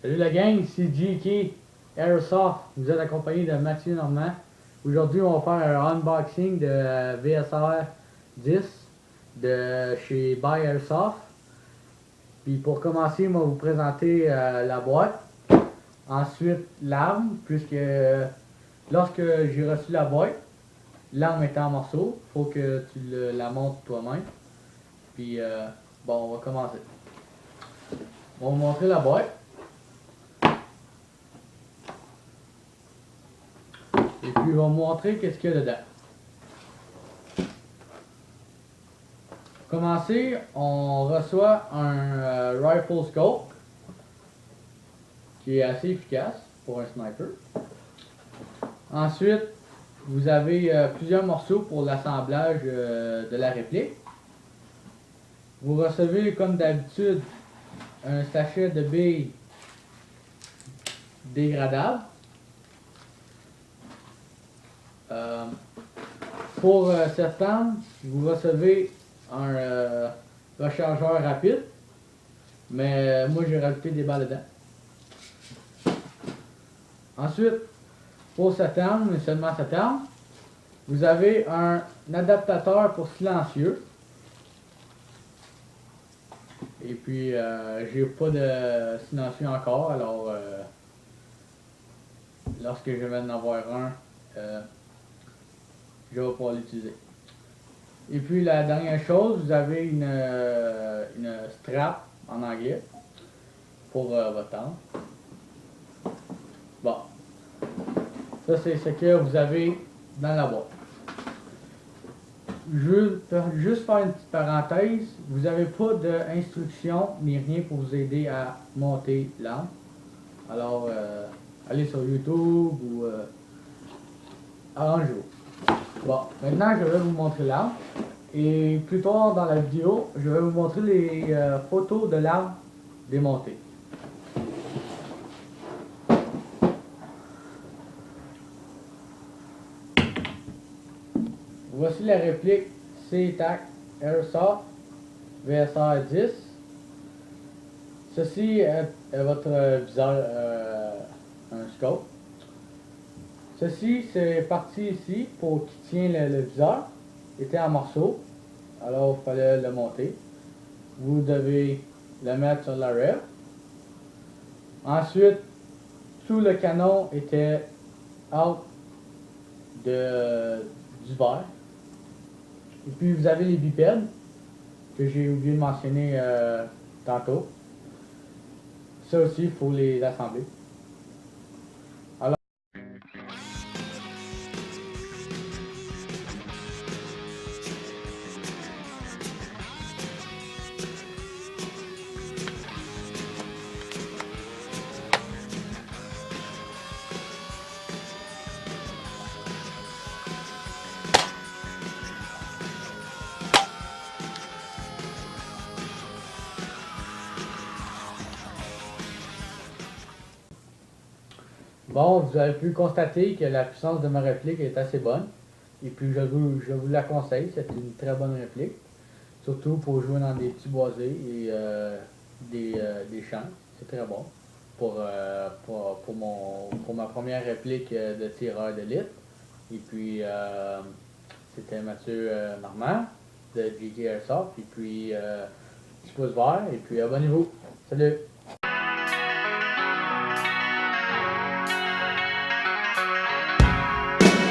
Salut la gang, ici GK Airsoft. Vous êtes accompagné de Mathieu Normand. Aujourd'hui, on va faire un unboxing de VSR 10 de chez Buy Airsoft. Puis pour commencer, je vais vous présenter la boîte. Ensuite, l'arme, puisque lorsque j'ai reçu la boîte, l'arme était en morceaux. Il faut que tu la montes toi-même. Puis bon, on va commencer. On va vous montrer la boîte. Et puis, je vais vous montrer qu'est-ce qu'il y a dedans. Pour commencer, on reçoit un rifle scope qui est assez efficace pour un sniper. Ensuite, vous avez plusieurs morceaux pour l'assemblage de la réplique. Vous recevez, comme d'habitude, un sachet de billes dégradable. Pour cette arme, vous recevez un rechargeur rapide, mais moi j'ai rajouté des balles dedans. Ensuite, pour cette arme, et seulement cette arme, vous avez un adaptateur pour silencieux. Et puis, j'ai pas de silencieux encore, alors lorsque je vais en avoir un, je vais pouvoir l'utiliser. Et puis la dernière chose, vous avez une strap en anglais pour votre arme. Bon, ça c'est ce que vous avez dans la boîte. Je veux juste faire une petite parenthèse, vous n'avez pas d'instructions ni rien pour vous aider à monter l'arme. Alors, allez sur YouTube ou arrangez-vous. Bon, maintenant je vais vous montrer l'arme. Et plus tard dans la vidéo, je vais vous montrer les photos de l'arme démontée. Voici la réplique C-TAC Airsoft VSR 10. Ceci est votre viseur, un scope. Ceci, c'est parti ici pour qui tient le viseur. Il était en morceaux, alors il fallait le monter. Vous devez le mettre sur la rail. Ensuite, tout le canon était out du verre. Et puis vous avez les bipèdes que j'ai oublié de mentionner tantôt. Ça aussi, il faut les assembler. Bon, vous avez pu constater que la puissance de ma réplique est assez bonne. Et puis je vous la conseille, c'est une très bonne réplique. Surtout pour jouer dans des petits boisés et des champs. C'est très bon pour ma première réplique de tireur d'élite. Et puis c'était Mathieu Normand de GK Airsoft. Et puis petit pouce vert. Et puis abonnez-vous. Salut!